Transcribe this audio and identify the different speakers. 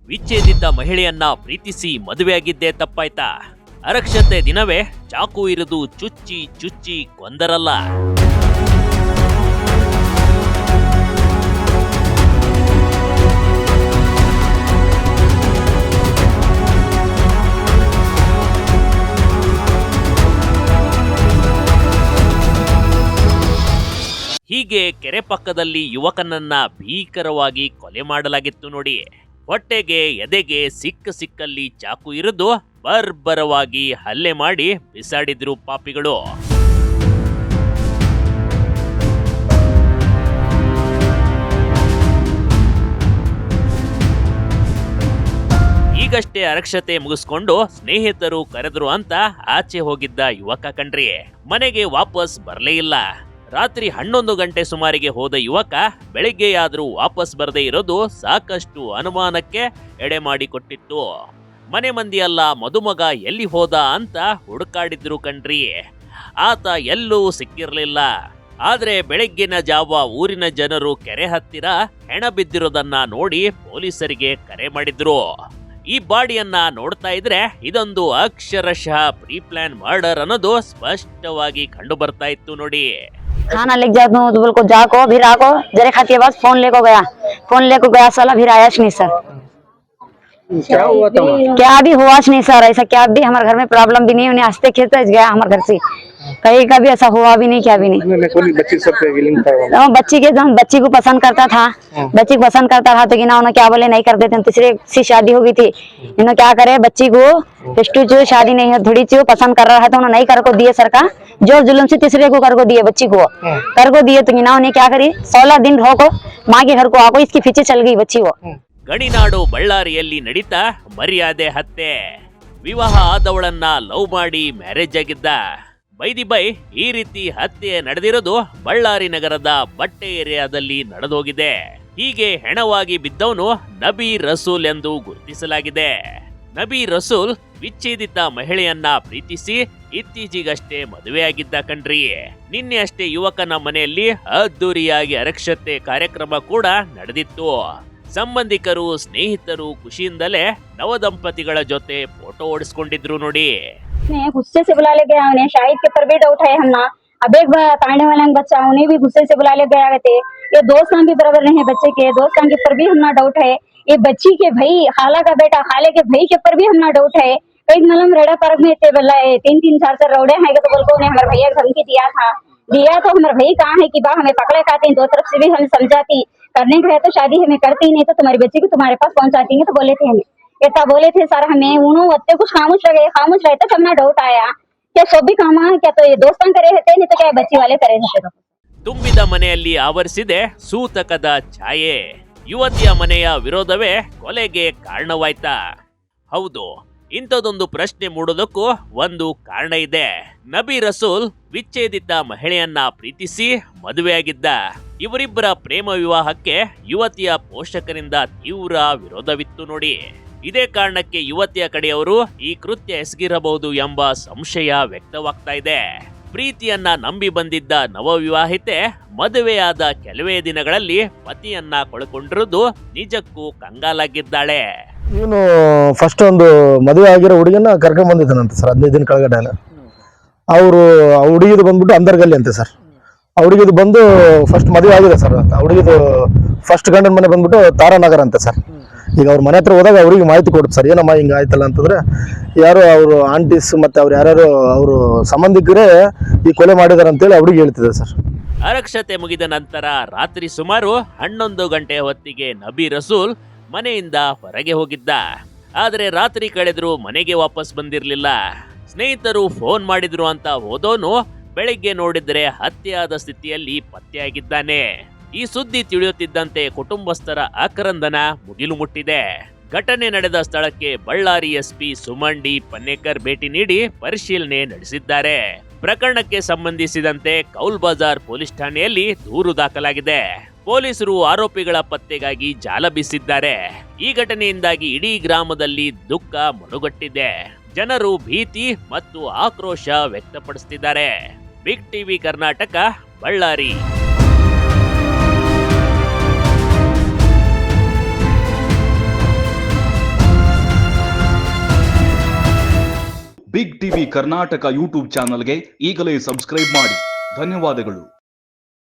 Speaker 1: ವಿಚ್ಛೇದಿತ ಮಹಿಳೆಯನ್ನ ಪ್ರೀತಿಸಿ ಮದುವೆಯಾಗಿದ್ದೇ ತಪ್ಪಾಯ್ತಾ? ಅರಕ್ಷತೆ ದಿನವೇ ಚಾಕು ಇರಿದು ಚುಚ್ಚಿ ಚುಚ್ಚಿ ಕೊಂದರಲ್ಲ. ಹೀಗೆ ಕೆರೆ ಪಕ್ಕದಲ್ಲಿ ಯುವಕನನ್ನ ಭೀಕರವಾಗಿ ಕೊಲೆ ಮಾಡಲಾಗಿತ್ತು ನೋಡಿ. ಹೊಟ್ಟೆಗೆ ಎದೆಗೆ ಸಿಕ್ಕಲ್ಲಿ ಚಾಕು ಇರಿದು ಬರ್ಬರವಾಗಿ ಹಲ್ಲೆ ಮಾಡಿ ಬಿಸಾಡಿದ್ರು ಪಾಪಿಗಳು. ಈಗಷ್ಟೇ ಅರಕ್ಷತೆ ಮುಗಿಸ್ಕೊಂಡು ಸ್ನೇಹಿತರು ಕರೆದ್ರು ಅಂತ ಆಚೆ ಹೋಗಿದ್ದ ಯುವಕ ಕಣ್ರಿ, ಮನೆಗೆ ವಾಪಸ್ ಬರಲೇ ಇಲ್ಲ. ರಾತ್ರಿ 11 ಗಂಟೆ ಸುಮಾರಿಗೆ ಹೋದ ಯುವಕ ಬೆಳಿಗ್ಗೆಯಾದ್ರೂ ವಾಪಸ್ ಬರದೇ ಇರೋದು ಸಾಕಷ್ಟು ಅನುಮಾನಕ್ಕೆ ಎಡೆ ಮಾಡಿಕೊಟ್ಟಿತ್ತು. ಮನೆ ಮಂದಿಯೆಲ್ಲ ಮದುಮಗ ಎಲ್ಲಿ ಹೋದ ಅಂತ ಹುಡುಕಾಡಿದ್ರು ಕಣ್ರಿ. ಆತ ಎಲ್ಲೂ ಸಿಕ್ಕಿರ್ಲಿಲ್ಲ. ಆದ್ರೆ ಬೆಳಗ್ಗಿನ ಜಾವ ಊರಿನ ಜನರು ಕೆರೆ ಹತ್ತಿರ ಹೆಣ ಬಿದ್ದಿರೋದನ್ನ ನೋಡಿ ಪೊಲೀಸರಿಗೆ ಕರೆ ಮಾಡಿದ್ರು. ಈ ಬಾಡಿಯನ್ನ ನೋಡ್ತಾ ಇದ್ರೆ ಇದೊಂದು ಅಕ್ಷರಶಃ ಪ್ರೀ ಪ್ಲಾನ್ ಮರ್ಡರ್ ಅನ್ನೋದು ಸ್ಪಷ್ಟವಾಗಿ ಕಂಡು ಬರ್ತಾ ಇತ್ತು ನೋಡಿ.
Speaker 2: खाना लेके जाता हूँ तो बोल को जाको फिर आको जरे खाती के बाद फोन लेको गया साला, फिर आया नहीं सर।
Speaker 3: क्या हुआ था?
Speaker 2: क्या भी हुआ नहीं सर, ऐसा क्या भी हमारे घर में प्रॉब्लम भी नहीं, उन्हें हंसते खेलते गया हमारे घर से, कहीं का भी ऐसा हुआ भी नहीं, क्या भी नहीं।
Speaker 3: बच्ची सब
Speaker 2: बच्ची को पसंद करता था, बच्ची को पसंद करता था तो उन्होंने क्या बोले नहीं कर देते, तीसरे से शादी हो गई थी, इन्होंने क्या करे बच्ची को शादी नहीं है थोड़ी सी पसंद कर रहा है तो उन्होंने नहीं कर को दिए सरकार, जोर जुलूम से तीसरे को कर को दिए, बच्ची को कर को दिए तो इन्होंने क्या करी 16 दिन रहो माँ के घर को आको, इसके पीछे चल गई बच्ची को।
Speaker 1: ಗಣಿನಾಡು ಬಳ್ಳಾರಿಯಲ್ಲಿ ನಡೀತಾ ಮರ್ಯಾದೆ ಹತ್ಯೆ. ವಿವಾಹ ಆದವಳನ್ನ ಲವ್ ಮಾಡಿ ಮ್ಯಾರೇಜ್ ಆಗಿದ್ದ. ಬೈ ಈ ರೀತಿ ಹತ್ಯೆ ನಡೆದಿರೋದು ಬಳ್ಳಾರಿ ನಗರದ ಬಟ್ಟೆ ಏರಿಯಾದಲ್ಲಿ ನಡೆದೋಗಿದೆ. ಹೀಗೆ ಹೆಣವಾಗಿ ಬಿದ್ದವನು ನಬಿ ರಸೂಲ್ ಎಂದು ಗುರುತಿಸಲಾಗಿದೆ. ನಬಿ ರಸೂಲ್ ವಿಚ್ಛೇದಿತ ಮಹಿಳೆಯನ್ನ ಪ್ರೀತಿಸಿ ಇತ್ತೀಚೆಗಷ್ಟೇ ಮದುವೆಯಾಗಿದ್ದ ಕಣ್ರಿ. ನಿನ್ನೆ ಅಷ್ಟೇ ಯುವಕನ ಮನೆಯಲ್ಲಿ ಅದ್ದೂರಿಯಾಗಿ ಅರಕ್ಷತೆ ಕಾರ್ಯಕ್ರಮ ಕೂಡ ನಡೆದಿತ್ತು. ಸಂಬಂಧಿಕರು ಸ್ನೇಹಿತರು ಖುಷಿಯಿಂದಲೇ ನವದಂಪತಿಗಳ ಜೊತೆ ಫೋಟೋ ಓಡಿಸ್ಕೊಂಡಿದ್ರು ನೋಡಿ.
Speaker 4: गुस्से से बुला ले गया उन्हें, शाहिद के पर भी डाउट है हमना, अब एक तांडे वाले बच्चा उन्हें भी गुस्से से बुला ले गया थे। ये दोस्त भी बराबर नहीं है बच्चे के, दोस्त के पर भी हमना डाउट है। ये बच्ची के भाई खाला का बेटा खाले के भाई के पर भी हमना डाउट है। कई मलम रेड़ा पार्क में थे बोला 3-4 रौड़े हैं तो बोल को उन्हें हमारे भैया धमकी दिया तो हमारे भाई कहाँ है कि बा हमें पकड़े खाते हैं, दो तरफ से भी हमें समझाती, करने गए तो शादी हमें करती नहीं तो तुम्हारी बच्ची को तुम्हारे पास पहुंचाती है तो बोले थे हमें इतना बोले थे सर। हमें उन्होंने कुछ खामोश रहते तो हमने डाउट आया क्या सब भी काम क्या तो ये दोस्तों करे थे नहीं तो क्या बच्ची वाले करे थे। तो
Speaker 1: ತುಂಬಿದ ಮನೆಯಲ್ಲಿ ಆವರಿಸಿದೆ ಸೂತಕದ ಛಾಯೆ. ಯುವತಿಯ ಮನೆಯ ವಿರೋಧವೇ ಕೊಲೆಗೆ ಕಾರಣವಾಯ್ತಾ? ಹೌದು, ಇಂಥದೊಂದು ಪ್ರಶ್ನೆ ಮೂಡೋದಕ್ಕೂ ಒಂದು ಕಾರಣ ಇದೆ. ನಬಿ ರಸೂಲ್ ವಿಚ್ಛೇದಿತ ಮಹಿಳೆಯನ್ನ ಪ್ರೀತಿಸಿ ಮದುವೆಯಾಗಿದ್ದ. ಇವರಿಬ್ಬರ ಪ್ರೇಮ ವಿವಾಹಕ್ಕೆ ಯುವತಿಯ ಪೋಷಕರಿಂದ ತೀವ್ರ ವಿರೋಧವಿತ್ತು ನೋಡಿ. ಇದೇ ಕಾರಣಕ್ಕೆ ಯುವತಿಯ ಕಡೆಯವರು ಈ ಕೃತ್ಯ ಎಸಗಿರಬಹುದು ಎಂಬ ಸಂಶಯ ವ್ಯಕ್ತವಾಗ್ತಾ ಇದೆ. ಪ್ರೀತಿಯನ್ನ ನಂಬಿ ಬಂದಿದ್ದ ನವವಿವಾಹಿತೆ ಮದುವೆಯಾದ ಕೆಲವೇ ದಿನಗಳಲ್ಲಿ ಪತಿಯನ್ನ ಕಳ್ಕೊಂಡಿರುವುದು ನಿಜಕ್ಕೂ ಕಂಗಾಲಾಗಿದ್ದಾಳೆ.
Speaker 5: ಇವನು ಫಸ್ಟ್ ಒಂದು ಮದುವೆ ಆಗಿರೋ ಹುಡುಗಿನ ಕರ್ಕೊಂಡ್ ಬಂದಿದ್ದಾನಂತೆ ಸರ್, 15 ದಿನ ಕೆಳಗಡೆ. ಅವರು ಹುಡುಗಿದು ಬಂದ್ಬಿಟ್ಟು ಅಂದರ್ಗಲ್ಲಿ ಅಂತೆ ಸರ್. ಹುಡುಗಿದು ಬಂದು ಫಸ್ಟ್ ಮದುವೆ ಆಗಿದೆ ಸರ್. ಹುಡುಗಿದು ಫಸ್ಟ್ ಗಂಡನ ಮನೆ ಬಂದ್ಬಿಟ್ಟು ತಾರಾನಗರ ಅಂತೆ ಸರ್. ಈಗ ಅವ್ರ ಮನೆ ಹತ್ರ ಹೋದಾಗ ಅವ್ರಿಗೆ ಮಾಹಿತಿ ಕೊಡುತ್ತೆ ಸರ್, ಏನಮ್ಮ ಹಿಂಗೆ ಆಯ್ತಲ್ಲ ಅಂತಂದ್ರೆ ಯಾರು ಅವರು ಆಂಟೀಸ್ ಮತ್ತೆ ಅವ್ರು ಯಾರ್ಯಾರು ಅವರು ಸಂಬಂಧಿಕರೇ ಈ ಕೊಲೆ ಮಾಡಿದಾರೆ ಅಂತೇಳಿ ಅವ್ರಿಗೆ ಹೇಳ್ತಿದೆ ಸರ್.
Speaker 1: ಅರಕ್ಷತೆ ಮುಗಿದ ನಂತರ ರಾತ್ರಿ ಸುಮಾರು 11 ಗಂಟೆ ಹೊತ್ತಿಗೆ ನಬಿ ರಸೂಲ್ ಮನೆಯಿಂದ ಹೊರಗೆ ಹೋಗಿದ್ದ. ಆದ್ರೆ ರಾತ್ರಿ ಕಳೆದ್ರೂ ಮನೆಗೆ ವಾಪಸ್ ಬಂದಿರ್ಲಿಲ್ಲ. ಸ್ನೇಹಿತರು ಫೋನ್ ಮಾಡಿದ್ರು ಅಂತ ಹೋದೋನು ಬೆಳಿಗ್ಗೆ ನೋಡಿದ್ರೆ ಹತ್ಯೆಯಾದ ಸ್ಥಿತಿಯಲ್ಲಿ ಪತ್ತೆಯಾಗಿದ್ದಾನೆ. ಈ ಸುದ್ದಿ ತಿಳಿಯುತ್ತಿದ್ದಂತೆ ಕುಟುಂಬಸ್ಥರ ಆಕ್ರಂದನ ಮುಗಿಲು ಮುಟ್ಟಿದೆ. ಘಟನೆ ನಡೆದ ಸ್ಥಳಕ್ಕೆ ಬಳ್ಳಾರಿ ಎಸ್ಪಿ ಸುಮನ್ ಡಿ ಪನ್ನೇಕರ್ ಭೇಟಿ ನೀಡಿ ಪರಿಶೀಲನೆ ನಡೆಸಿದ್ದಾರೆ. ಪ್ರಕರಣಕ್ಕೆ ಸಂಬಂಧಿಸಿದಂತೆ ಕೌಲ್ ಬಜಾರ್ ಪೊಲೀಸ್ ಠಾಣೆಯಲ್ಲಿ ದೂರು ದಾಖಲಾಗಿದೆ. ಪೊಲೀಸರು ಆರೋಪಿಗಳ ಪತ್ತೆಗಾಗಿ ಜಾಲ ಬೀಸಿದ್ದಾರೆ. ಈ ಘಟನೆಯಿಂದಾಗಿ ಇಡೀ ಗ್ರಾಮದಲ್ಲಿ ದುಃಖ ಮಡುಗಟ್ಟಿದೆ. ಜನರು ಭೀತಿ ಮತ್ತು ಆಕ್ರೋಶ ವ್ಯಕ್ತಪಡಿಸುತ್ತಿದ್ದಾರೆ. Big TV Karnataka, Ballari.
Speaker 6: Big TV Karnataka YouTube ಚಾನಲ್ಗೆ ಈಗಲೇ ಸಬ್ಸ್ಕ್ರೈಬ್ ಮಾಡಿ. ಧನ್ಯವಾದಗಳು.